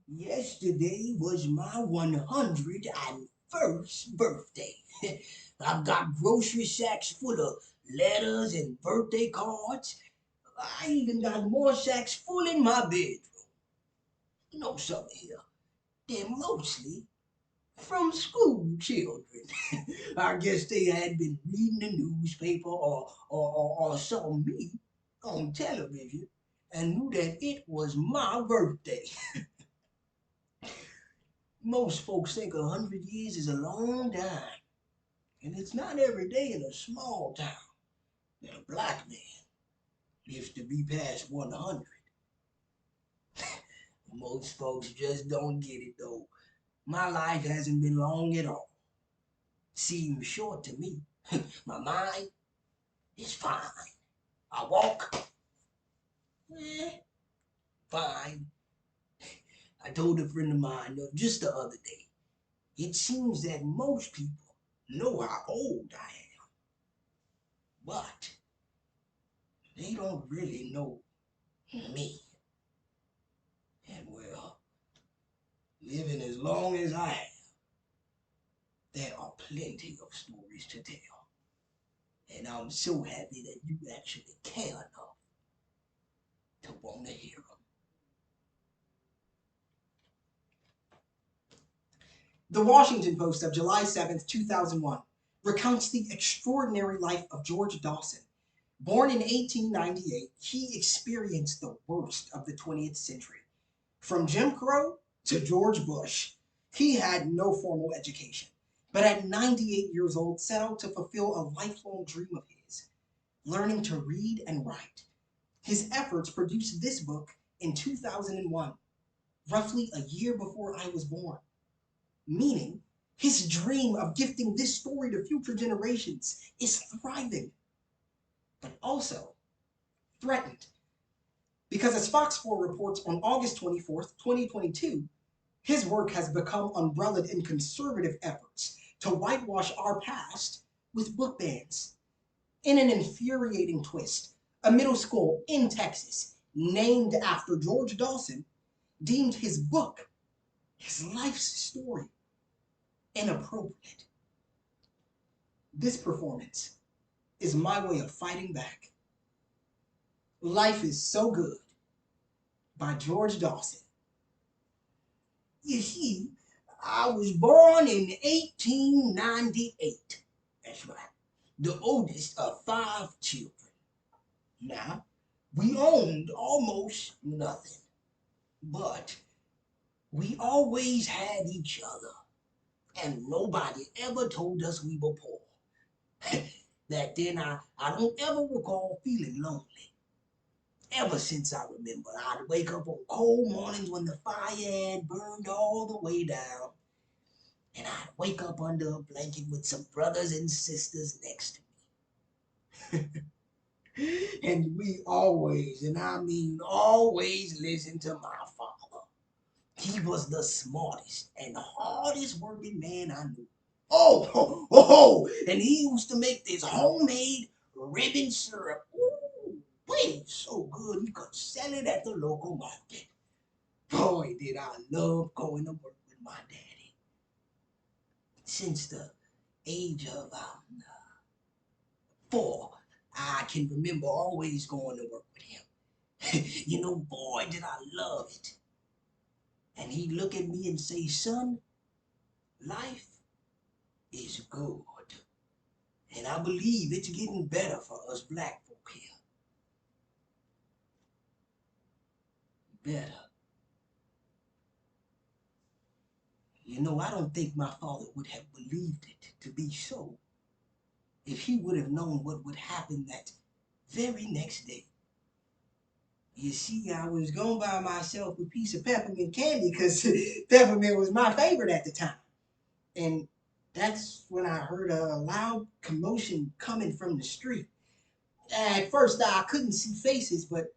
Yesterday was my 101st birthday. I've got grocery sacks full of letters and birthday cards. I even got more sacks full in my bedroom. You know something here? They're mostly from school children. I guess they had been reading the newspaper or saw me on television and knew that it was my birthday. Most folks think 100 years is a long time, and it's not every day in a small town that a black man lives to be past 100. Most folks just don't get it though. My life hasn't been long at all. Seems short to me. My mind is fine. I walk, eh, fine. I told a friend of mine just the other day, it seems that most people know how old I am, but they don't really know me. And well, living as long as I have, there are plenty of stories to tell. And I'm so happy that you actually care enough to want to hear them. The Washington Post of July 7th, 2001 recounts the extraordinary life of George Dawson. Born in 1898, he experienced the worst of the 20th century. From Jim Crow to George Bush, he had no formal education, but at 98 years old set out to fulfill a lifelong dream of his, learning to read and write. His efforts produced this book in 2001, roughly a year before I was born, meaning his dream of gifting this story to future generations is thriving, but also threatened. Because as Fox 4 reports on August 24th, 2022, his work has become umbrellaed in conservative efforts to whitewash our past with book bans. In an infuriating twist, a middle school in Texas, named after George Dawson, deemed his book, his life's story, inappropriate. This performance is my way of fighting back. Life is So Good by George Dawson. You see, I was born in 1898. That's right. The oldest of five children. Now, we owned almost nothing, but we always had each other, and nobody ever told us we were poor. Back then, I don't ever recall feeling lonely. Ever since I remember, I'd wake up on cold mornings when the fire had burned all the way down, and I'd wake up under a blanket with some brothers and sisters next to me. And we always, and I mean always, listened to my father. He was the smartest and hardest working man I knew. And he used to make this homemade ribbon syrup. Ooh, wait, so good he could sell it at the local market. Boy, did I love going to work with my daddy. Since the age of 4, I can remember always going to work with him. Boy, did I love it. And he'd look at me and say, son, life is good. And I believe it's getting better for us black folk here. Better. I don't think my father would have believed it to be so if he would have known what would happen that very next day. You see, I was going to buy myself a piece of peppermint candy because peppermint was my favorite at the time. And that's when I heard a loud commotion coming from the street. At first, I couldn't see faces, but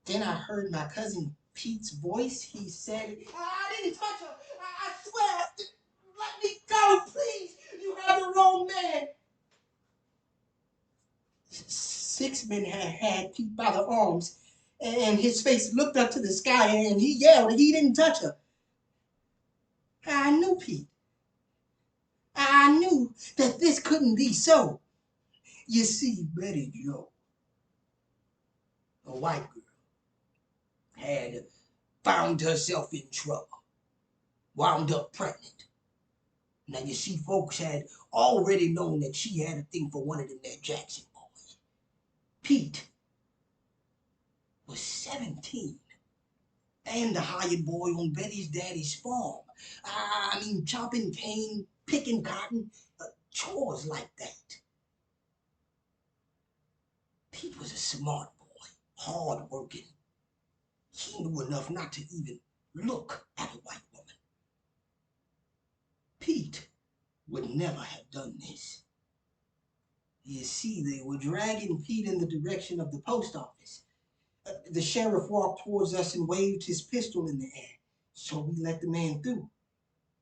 then I heard my cousin Pete's voice. He said, I didn't touch her. I swear. Let me go, please. You have the wrong man. 6 men had Pete by the arms, And his face looked up to the sky and he yelled. He didn't touch her. I knew, Pete. I knew that this couldn't be so. You see, Betty Jo, a white girl, had found herself in trouble, wound up pregnant. Now, you see, folks had already known that she had a thing for one of them there Jackson boys. Pete was 17 and the hired boy on Betty's daddy's farm. I mean, chopping cane, picking cotton, chores like that. Pete was a smart boy, hard-working. He knew enough not to even look at a white woman. Pete would never have done this. You see, they were dragging Pete in the direction of the post office. The sheriff walked towards us and waved his pistol in the air, so we let the man through.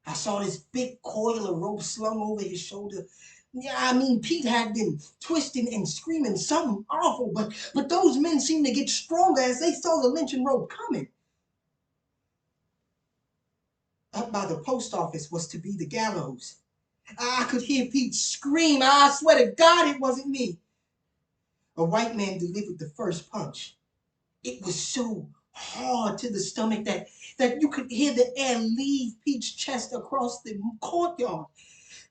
I saw this big coil of rope slung over his shoulder. Yeah, I mean, Pete had been twisting and screaming something awful, but those men seemed to get stronger as they saw the lynching rope coming. Up by the post office was to be the gallows. I could hear Pete scream. I swear to God it wasn't me. A white man delivered the first punch. It was so hard to the stomach that you could hear the air leave Pete's chest across the courtyard.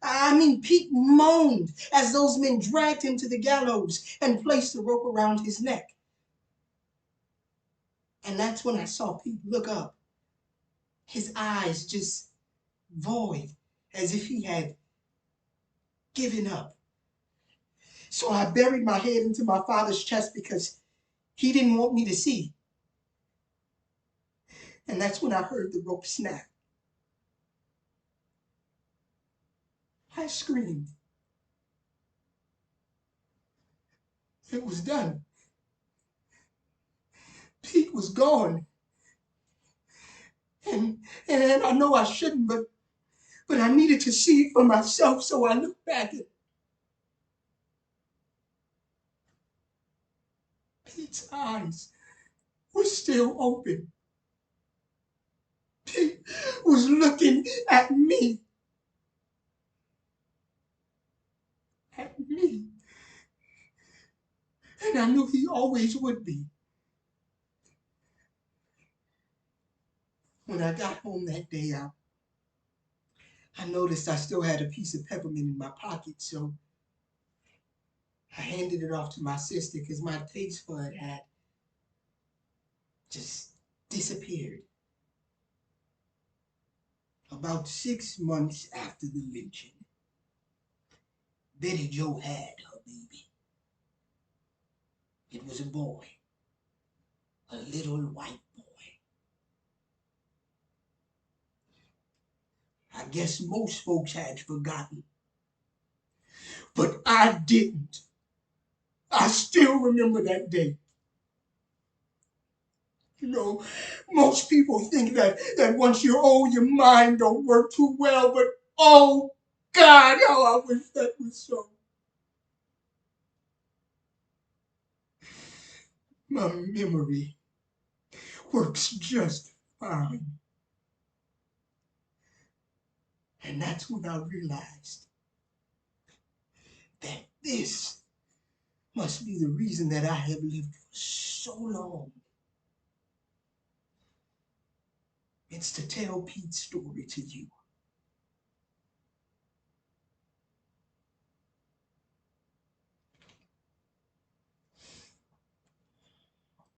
I mean, Pete moaned as those men dragged him to the gallows and placed the rope around his neck. And that's when I saw Pete look up, his eyes just void, as if he had given up. So I buried my head into my father's chest because he didn't want me to see. And that's when I heard the rope snap. I screamed. It was done. Pete was gone. And I know I shouldn't, but I needed to see it for myself, so I looked back at Pete's eyes were still open. Pete was looking at me. At me. And I knew he always would be. When I got home that day, I noticed I still had a piece of peppermint in my pocket, so I handed it off to my sister because my taste for it had just disappeared. About 6 months after the lynching, Betty Jo had her baby. It was a boy, a little white boy. I guess most folks had forgotten, but I didn't. I still remember that day. You know, most people think that once you're old, your mind don't work too well, but oh God, how I wish that was so. My memory works just fine. And that's when I realized that this must be the reason that I have lived for so long. It's to tell Pete's story to you.